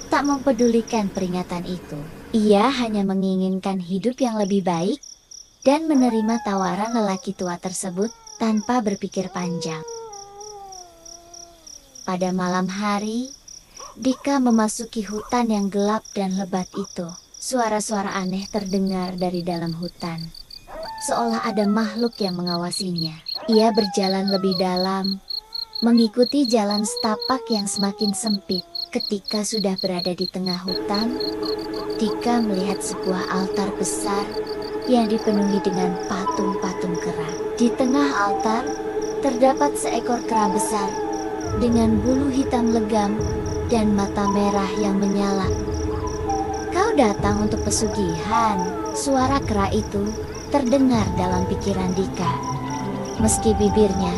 tak mempedulikan peringatan itu. Ia hanya menginginkan hidup yang lebih baik dan menerima tawaran lelaki tua tersebut tanpa berpikir panjang. Pada malam hari, Dika memasuki hutan yang gelap dan lebat itu. Suara-suara aneh terdengar dari dalam hutan, seolah ada makhluk yang mengawasinya. Ia berjalan lebih dalam, mengikuti jalan setapak yang semakin sempit. Ketika sudah berada di tengah hutan, Dika melihat sebuah altar besar yang dipenuhi dengan patung-patung kera. Di tengah altar, terdapat seekor kera besar dengan bulu hitam legam dan mata merah yang menyala. "Kau datang untuk pesugihan," suara kera itu terdengar dalam pikiran Dika. Meski bibirnya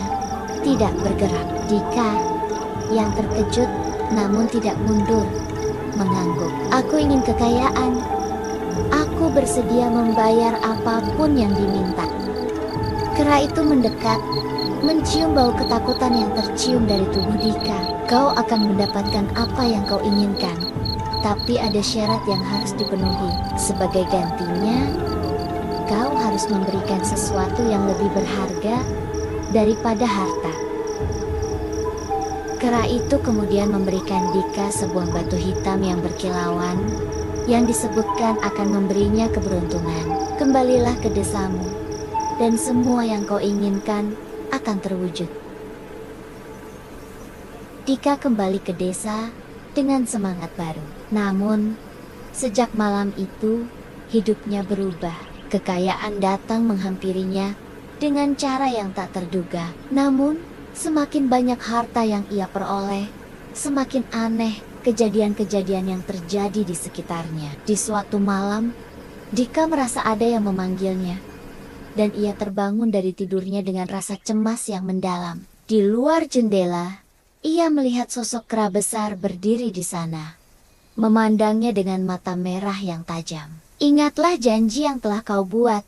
tidak bergerak, Dika yang terkejut namun tidak mundur mengangguk. "Aku ingin kekayaan. Aku bersedia membayar apapun yang diminta." Kera itu mendekat, mencium bau ketakutan yang tercium dari tubuh Dika. "Kau akan mendapatkan apa yang kau inginkan, tapi ada syarat yang harus dipenuhi. Sebagai gantinya, kau harus memberikan sesuatu yang lebih berharga daripada harta." Kera itu kemudian memberikan Dika sebuah batu hitam yang berkilauan, yang disebutkan akan memberinya keberuntungan. "Kembalilah ke desamu, dan semua yang kau inginkan akan terwujud." Dika kembali ke desa dengan semangat baru. Namun, sejak malam itu, hidupnya berubah. Kekayaan datang menghampirinya dengan cara yang tak terduga. Namun, semakin banyak harta yang ia peroleh, semakin aneh kejadian-kejadian yang terjadi di sekitarnya. Di suatu malam, Dika merasa ada yang memanggilnya, dan ia terbangun dari tidurnya dengan rasa cemas yang mendalam. Di luar jendela, ia melihat sosok kera besar berdiri di sana, memandangnya dengan mata merah yang tajam. "Ingatlah janji yang telah kau buat,"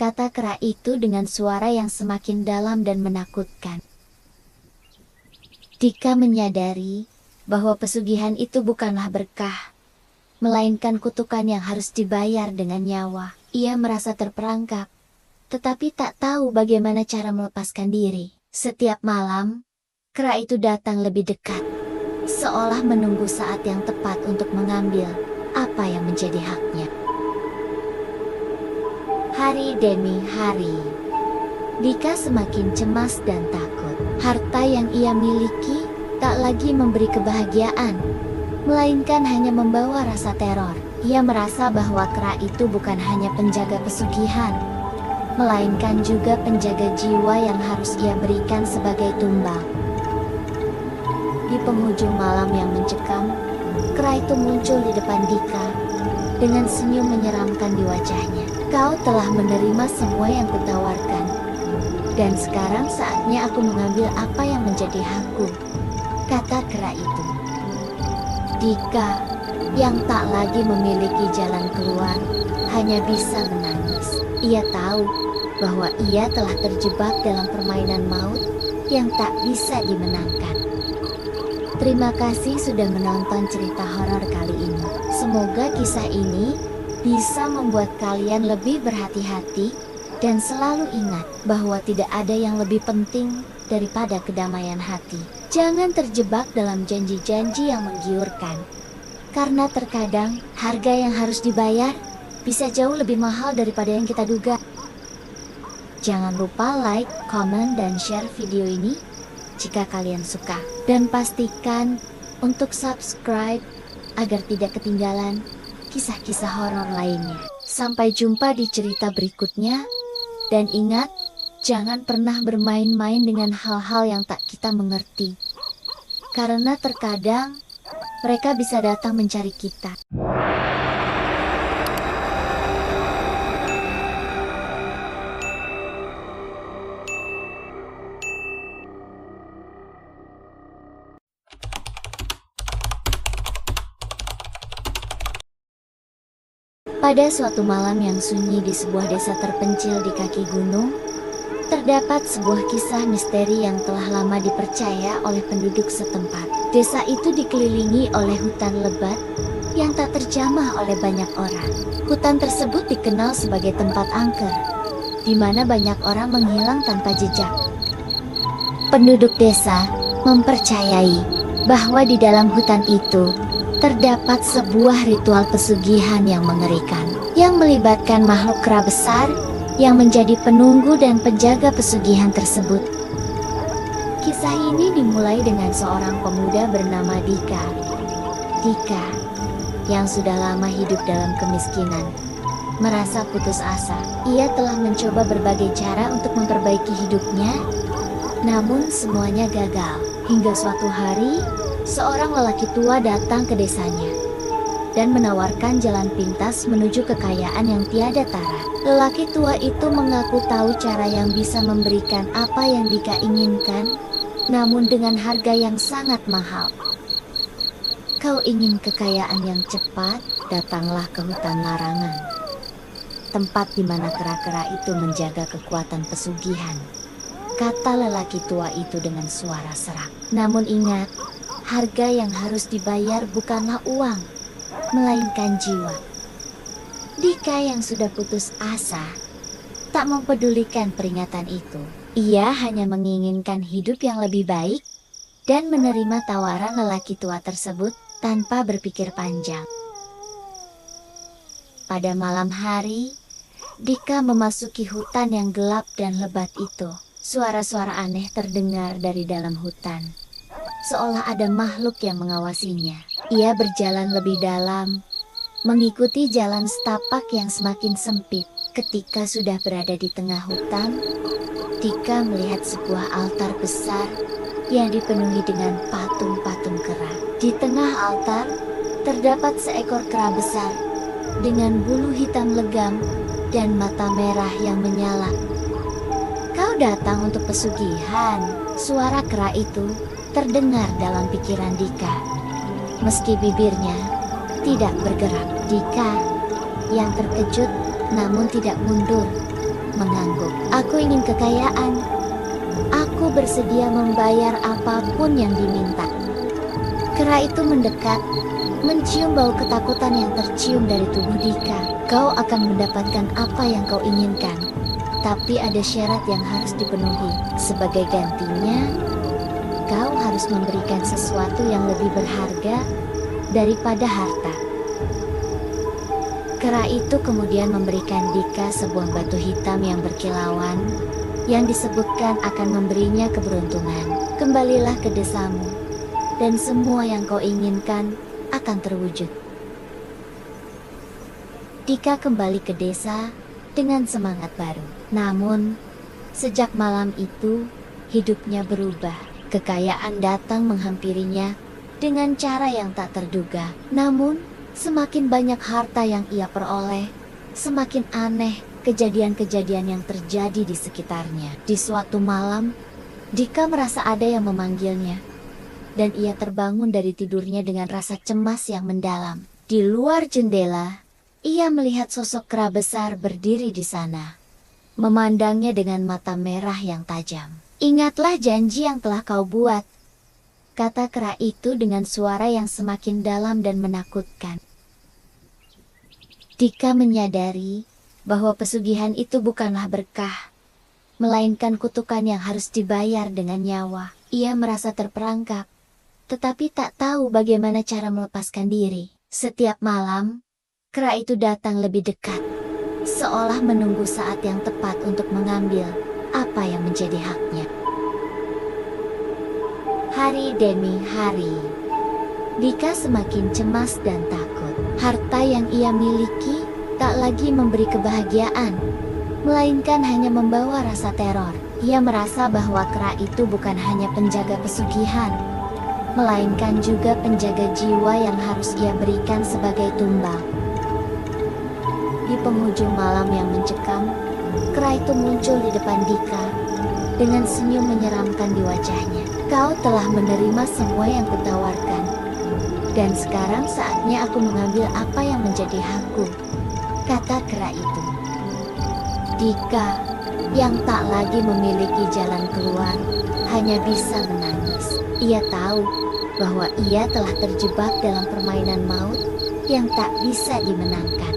kata kera itu dengan suara yang semakin dalam dan menakutkan. Dika menyadari bahwa pesugihan itu bukanlah berkah, melainkan kutukan yang harus dibayar dengan nyawa. Ia merasa terperangkap, tetapi tak tahu bagaimana cara melepaskan diri. Setiap malam, kera itu datang lebih dekat, seolah menunggu saat yang tepat untuk mengambil apa yang menjadi haknya. Hari demi hari, Dika semakin cemas dan takut. Harta yang ia miliki tak lagi memberi kebahagiaan, melainkan hanya membawa rasa teror. Ia merasa bahwa kera itu bukan hanya penjaga pesugihan, melainkan juga penjaga jiwa yang harus ia berikan sebagai tumbal. Di penghujung malam yang mencekam, kera itu muncul di depan Dika dengan senyum menyeramkan di wajahnya. "Kau telah menerima semua yang kutawarkan, dan sekarang saatnya aku mengambil apa yang menjadi hakku," kata kera itu. Dika yang tak lagi memiliki jalan keluar hanya bisa menangis. Ia tahu bahwa ia telah terjebak dalam permainan maut yang tak bisa dimenangkan. Terima kasih sudah menonton cerita horor kali ini. Semoga kisah ini bisa membuat kalian lebih berhati-hati dan selalu ingat bahwa tidak ada yang lebih penting daripada kedamaian hati. Jangan terjebak dalam janji-janji yang menggiurkan, karena terkadang harga yang harus dibayar bisa jauh lebih mahal daripada yang kita duga. Jangan lupa like, komen, dan share video ini jika kalian suka. Dan pastikan untuk subscribe agar tidak ketinggalan kisah-kisah horor lainnya. Sampai jumpa di cerita berikutnya. Dan ingat, jangan pernah bermain-main dengan hal-hal yang tak kita mengerti. Karena terkadang mereka bisa datang mencari kita. Pada suatu malam yang sunyi di sebuah desa terpencil di kaki gunung, Terdapat sebuah kisah misteri yang telah lama dipercaya oleh penduduk setempat. Desa itu dikelilingi oleh hutan lebat yang tak terjamah oleh banyak orang. Hutan tersebut dikenal sebagai tempat angker, di mana banyak orang menghilang tanpa jejak. Penduduk desa mempercayai bahwa di dalam hutan itu terdapat sebuah ritual pesugihan yang mengerikan, yang melibatkan makhluk kera besar yang menjadi penunggu dan penjaga pesugihan tersebut. Kisah ini dimulai dengan seorang pemuda bernama Dika. Dika, yang sudah lama hidup dalam kemiskinan, merasa putus asa. Ia telah mencoba berbagai cara untuk memperbaiki hidupnya, namun semuanya gagal. Hingga suatu hari, seorang lelaki tua datang ke desanya dan menawarkan jalan pintas menuju kekayaan yang tiada tara. Lelaki tua itu mengaku tahu cara yang bisa memberikan apa yang Dika inginkan, namun dengan harga yang sangat mahal. Kau ingin kekayaan yang cepat? Datanglah ke hutan larangan, tempat di mana kera-kera itu menjaga kekuatan pesugihan, kata lelaki tua itu dengan suara serak. Namun ingat, harga yang harus dibayar bukanlah uang, melainkan jiwa. Dika yang sudah putus asa tak mempedulikan peringatan itu. Ia hanya menginginkan hidup yang lebih baik dan menerima tawaran lelaki tua tersebut tanpa berpikir panjang. Pada malam hari, Dika memasuki hutan yang gelap dan lebat itu. Suara-suara aneh terdengar dari dalam hutan, seolah ada makhluk yang mengawasinya. Ia berjalan lebih dalam, mengikuti jalan setapak yang semakin sempit. Ketika sudah berada di tengah hutan, Dika melihat sebuah altar besar yang dipenuhi dengan patung-patung kera. Di tengah altar, terdapat seekor kera besar dengan bulu hitam legam dan mata merah yang menyala. Kau datang untuk pesugihan, suara kera itu terdengar dalam pikiran Dika. Meski bibirnya tidak bergerak, Dika yang terkejut namun tidak mundur mengangguk. Aku ingin kekayaan. Aku bersedia membayar apapun yang diminta. Kera itu mendekat, mencium bau ketakutan yang tercium dari tubuh Dika. Kau akan mendapatkan apa yang kau inginkan, tapi ada syarat yang harus dipenuhi. Sebagai gantinya, kau harus memberikan sesuatu yang lebih berharga daripada harta. Kera itu kemudian memberikan Dika sebuah batu hitam yang berkilauan, yang disebutkan akan memberinya keberuntungan. Kembalilah ke desamu, dan semua yang kau inginkan akan terwujud. Dika kembali ke desa dengan semangat baru. Namun, sejak malam itu, hidupnya berubah. Kekayaan datang menghampirinya dengan cara yang tak terduga. Namun, semakin banyak harta yang ia peroleh, semakin aneh kejadian-kejadian yang terjadi di sekitarnya. Di suatu malam, Dika merasa ada yang memanggilnya, dan ia terbangun dari tidurnya dengan rasa cemas yang mendalam. Di luar jendela, ia melihat sosok kera besar berdiri di sana, memandangnya dengan mata merah yang tajam. Ingatlah janji yang telah kau buat, kata kera itu dengan suara yang semakin dalam dan menakutkan. Dika menyadari bahwa pesugihan itu bukanlah berkah, melainkan kutukan yang harus dibayar dengan nyawa. Ia merasa terperangkap, tetapi tak tahu bagaimana cara melepaskan diri. Setiap malam, kera itu datang lebih dekat, seolah menunggu saat yang tepat untuk mengambil apa yang menjadi haknya. Hari demi hari, Dika semakin cemas dan takut. Harta yang ia miliki tak lagi memberi kebahagiaan, melainkan hanya membawa rasa teror. Ia merasa bahwa kera itu bukan hanya penjaga pesugihan, melainkan juga penjaga jiwa yang harus ia berikan sebagai tumbal. Di penghujung malam yang mencekam, kera itu muncul di depan Dika dengan senyum menyeramkan di wajahnya. Kau telah menerima semua yang kutawarkan, dan sekarang saatnya aku mengambil apa yang menjadi hakku, kata kera itu. Dika yang tak lagi memiliki jalan keluar, hanya bisa menangis. Ia tahu bahwa ia telah terjebak dalam permainan maut yang tak bisa dimenangkan.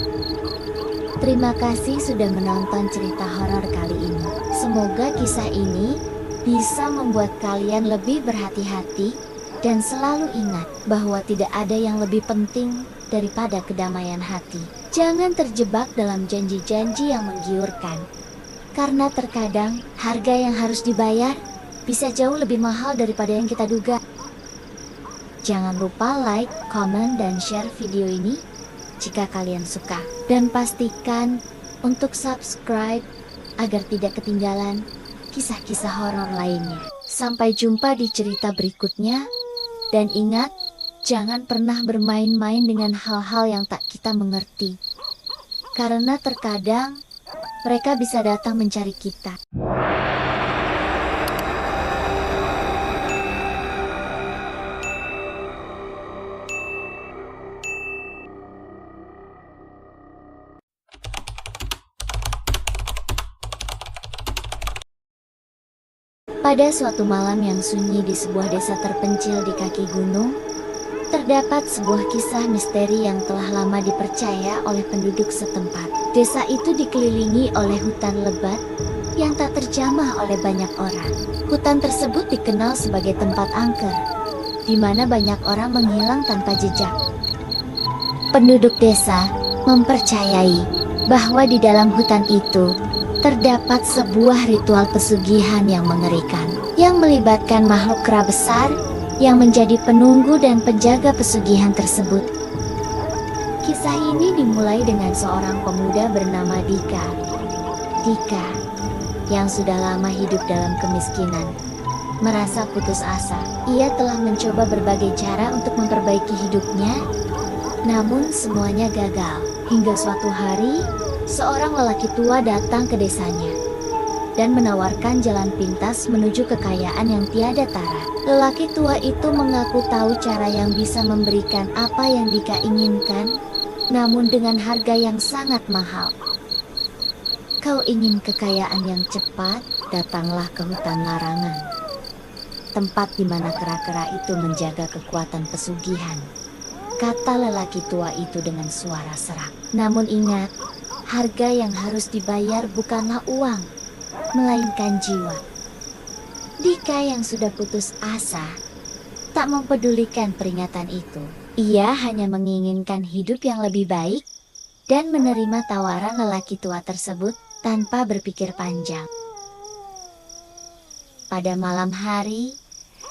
Terima kasih sudah menonton cerita horor kali ini. Semoga kisah ini bisa membuat kalian lebih berhati-hati dan selalu ingat bahwa tidak ada yang lebih penting daripada kedamaian hati. Jangan terjebak dalam janji-janji yang menggiurkan, karena terkadang harga yang harus dibayar bisa jauh lebih mahal daripada yang kita duga. Jangan lupa like, komen, dan share video ini jika kalian suka. Dan pastikan untuk subscribe agar tidak ketinggalan kisah-kisah horor lainnya. Sampai jumpa di cerita berikutnya. Dan ingat, jangan pernah bermain-main dengan hal-hal yang tak kita mengerti. Karena terkadang mereka bisa datang mencari kita. Pada suatu malam yang sunyi di sebuah desa terpencil di kaki gunung, terdapat sebuah kisah misteri yang telah lama dipercaya oleh penduduk setempat. Desa itu dikelilingi oleh hutan lebat yang tak terjamah oleh banyak orang. Hutan tersebut dikenal sebagai tempat angker, di mana banyak orang menghilang tanpa jejak. Penduduk desa mempercayai bahwa di dalam hutan itu terdapat sebuah ritual pesugihan yang mengerikan, yang melibatkan makhluk kera besar yang menjadi penunggu dan penjaga pesugihan tersebut. Kisah ini dimulai dengan seorang pemuda bernama Dika. Dika, yang sudah lama hidup dalam kemiskinan, merasa putus asa. Ia telah mencoba berbagai cara untuk memperbaiki hidupnya, namun semuanya gagal. Hingga suatu hari, seorang lelaki tua datang ke desanya dan menawarkan jalan pintas menuju kekayaan yang tiada tara. Lelaki tua itu mengaku tahu cara yang bisa memberikan apa yang Dika inginkan, namun dengan harga yang sangat mahal. Kau ingin kekayaan yang cepat? Datanglah ke hutan larangan, tempat di mana kera-kera itu menjaga kekuatan pesugihan, kata lelaki tua itu dengan suara serak. Namun ingat, harga yang harus dibayar bukanlah uang, melainkan jiwa. Dika yang sudah putus asa tak mempedulikan peringatan itu. Ia hanya menginginkan hidup yang lebih baik dan menerima tawaran lelaki tua tersebut tanpa berpikir panjang. Pada malam hari,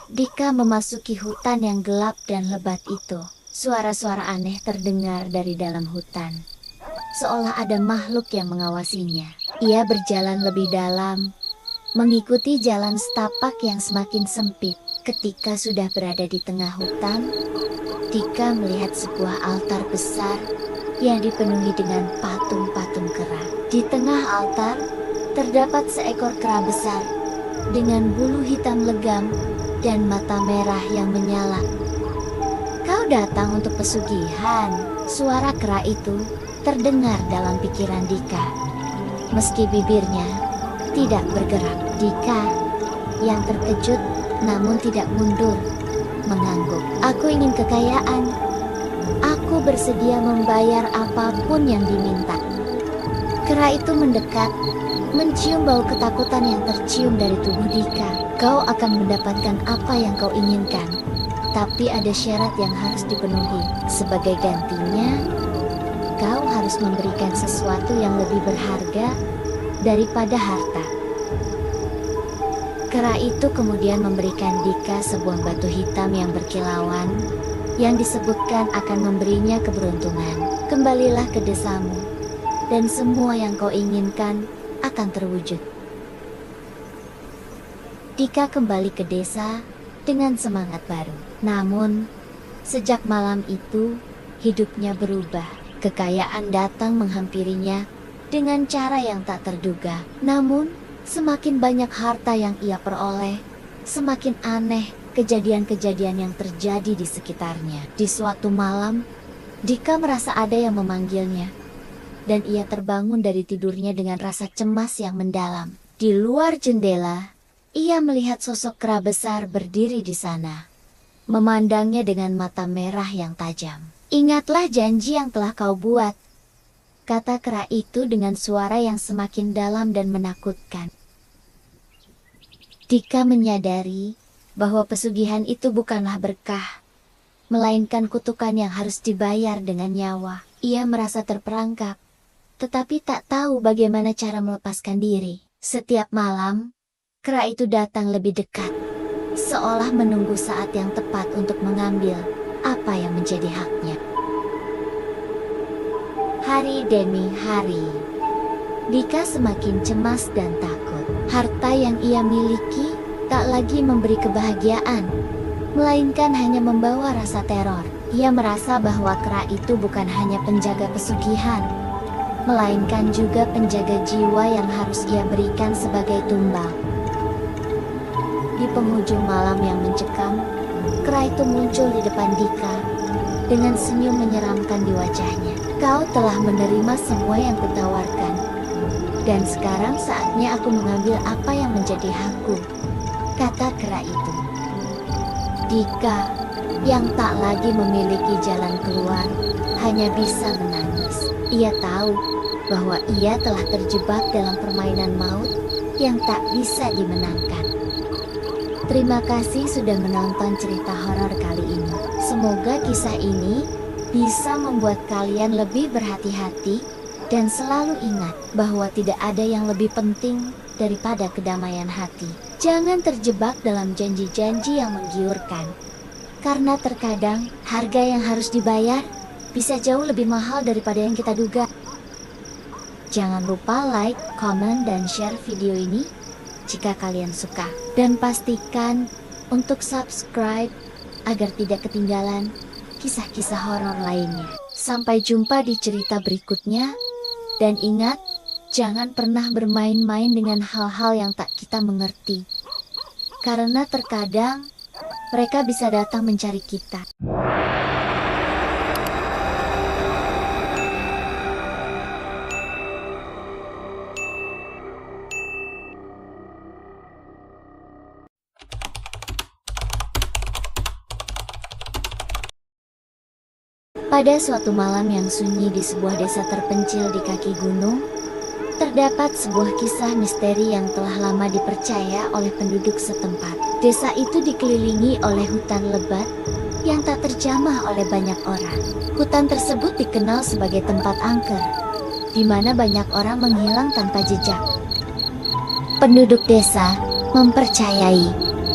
Dika memasuki hutan yang gelap dan lebat itu. Suara-suara aneh terdengar dari dalam hutan, seolah ada makhluk yang mengawasinya. Ia berjalan lebih dalam, mengikuti jalan setapak yang semakin sempit. Ketika sudah berada di tengah hutan, Dika melihat sebuah altar besar yang dipenuhi dengan patung-patung kera. Di tengah altar, terdapat seekor kera besar dengan bulu hitam legam dan mata merah yang menyala. Kau datang untuk pesugihan, suara kera itu terdengar dalam pikiran Dika. Meski bibirnya tidak bergerak, Dika yang terkejut namun tidak mundur mengangguk. Aku ingin kekayaan. Aku bersedia membayar apapun yang diminta. Kera itu mendekat, mencium bau ketakutan yang tercium dari tubuh Dika. Kau akan mendapatkan apa yang kau inginkan, tapi ada syarat yang harus dipenuhi. Sebagai gantinya, kau harus memberikan sesuatu yang lebih berharga daripada harta. Kera itu kemudian memberikan Dika sebuah batu hitam yang berkilauan, yang disebutkan akan memberinya keberuntungan. Kembalilah ke desamu, dan semua yang kau inginkan akan terwujud. Dika kembali ke desa dengan semangat baru. Namun, sejak malam itu, hidupnya berubah. Kekayaan datang menghampirinya dengan cara yang tak terduga. Namun, semakin banyak harta yang ia peroleh, semakin aneh kejadian-kejadian yang terjadi di sekitarnya. Di suatu malam, Dika merasa ada yang memanggilnya, dan ia terbangun dari tidurnya dengan rasa cemas yang mendalam. Di luar jendela, ia melihat sosok kera besar berdiri di sana, memandangnya dengan mata merah yang tajam. "Ingatlah janji yang telah kau buat," kata kera itu dengan suara yang semakin dalam dan menakutkan. Dika menyadari bahwa pesugihan itu bukanlah berkah, melainkan kutukan yang harus dibayar dengan nyawa. Ia merasa terperangkap, tetapi tak tahu bagaimana cara melepaskan diri. Setiap malam, kera itu datang lebih dekat, seolah menunggu saat yang tepat untuk mengambil apa yang menjadi haknya. Hari demi hari, Dika semakin cemas dan takut. Harta yang ia miliki tak lagi memberi kebahagiaan, melainkan hanya membawa rasa teror. Ia merasa bahwa kera itu bukan hanya penjaga pesugihan, melainkan juga penjaga jiwa yang harus ia berikan sebagai tumbal. Di penghujung malam yang mencekam, kera itu muncul di depan Dika dengan senyum menyeramkan di wajahnya. "Kau telah menerima semua yang kutawarkan, dan sekarang saatnya aku mengambil apa yang menjadi hakku," kata kera itu. Dika, yang tak lagi memiliki jalan keluar, hanya bisa menangis. Ia tahu bahwa ia telah terjebak dalam permainan maut yang tak bisa dimenangkan. Terima kasih sudah menonton cerita horor kali ini. Semoga kisah ini bisa membuat kalian lebih berhati-hati dan selalu ingat bahwa tidak ada yang lebih penting daripada kedamaian hati. Jangan terjebak dalam janji-janji yang menggiurkan, karena terkadang harga yang harus dibayar bisa jauh lebih mahal daripada yang kita duga. Jangan lupa like, komen, dan share video ini jika kalian suka. Dan pastikan untuk subscribe agar tidak ketinggalan kisah-kisah horor lainnya. Sampai jumpa di cerita berikutnya. Dan ingat, jangan pernah bermain-main dengan hal-hal yang tak kita mengerti. Karena terkadang mereka bisa datang mencari kita. Pada suatu malam yang sunyi di sebuah desa terpencil di kaki gunung, terdapat sebuah kisah misteri yang telah lama dipercaya oleh penduduk setempat. Desa itu dikelilingi oleh hutan lebat yang tak terjamah oleh banyak orang. Hutan tersebut dikenal sebagai tempat angker, di mana banyak orang menghilang tanpa jejak. Penduduk desa mempercayai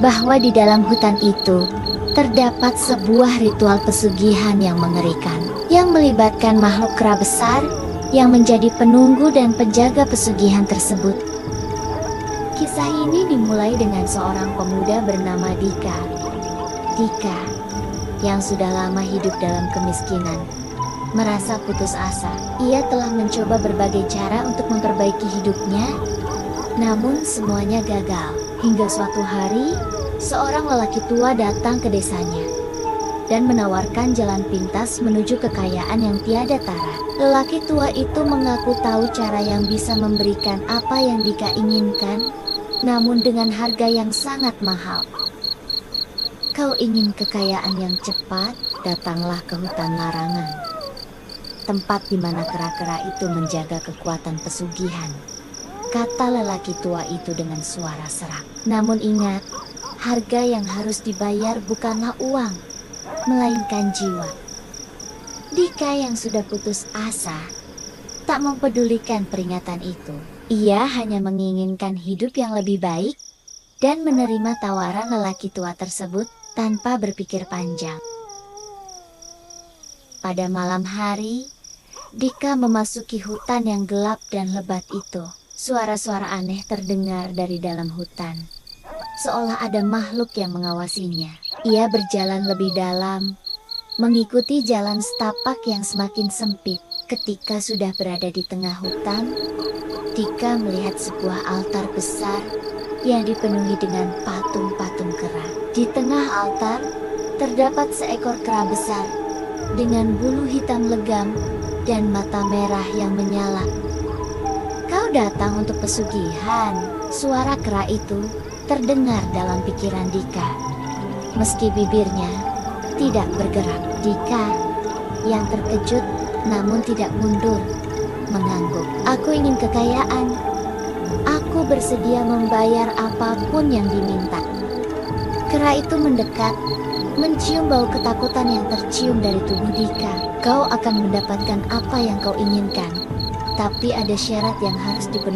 bahwa di dalam hutan itu terdapat sebuah ritual pesugihan yang mengerikan, yang melibatkan makhluk kera besar yang menjadi penunggu dan penjaga pesugihan tersebut. Kisah ini dimulai dengan seorang pemuda bernama Dika. Dika, yang sudah lama hidup dalam kemiskinan, merasa putus asa. Ia telah mencoba berbagai cara untuk memperbaiki hidupnya, namun semuanya gagal. Hingga suatu hari, seorang lelaki tua datang ke desanya dan menawarkan jalan pintas menuju kekayaan yang tiada tara. Lelaki tua itu mengaku tahu cara yang bisa memberikan apa yang Dika inginkan, namun dengan harga yang sangat mahal. "Kau ingin kekayaan yang cepat? Datanglah ke hutan larangan, tempat di mana kera-kera itu menjaga kekuatan pesugihan," kata lelaki tua itu dengan suara serak. "Namun ingat, harga yang harus dibayar bukanlah uang, melainkan jiwa." Dika yang sudah putus asa tak mempedulikan peringatan itu. Ia hanya menginginkan hidup yang lebih baik dan menerima tawaran lelaki tua tersebut tanpa berpikir panjang. Pada malam hari, Dika memasuki hutan yang gelap dan lebat itu. Suara-suara aneh terdengar dari dalam hutan, seolah ada makhluk yang mengawasinya. Ia berjalan lebih dalam, mengikuti jalan setapak yang semakin sempit. Ketika sudah berada di tengah hutan, Dika melihat sebuah altar besar yang dipenuhi dengan patung-patung kera. Di tengah altar, terdapat seekor kera besar dengan bulu hitam legam dan mata merah yang menyala. "Kau datang untuk pesugihan?" Suara kera itu terdengar dalam pikiran Dika. Meski bibirnya tidak bergerak, Dika yang terkejut namun tidak mundur, mengangguk. Aku ingin kekayaan. Aku bersedia membayar apapun yang diminta. Kera itu mendekat, mencium bau ketakutan yang tercium dari tubuh Dika. Kau akan mendapatkan apa yang kau inginkan, tapi ada syarat yang harus dipenuhi.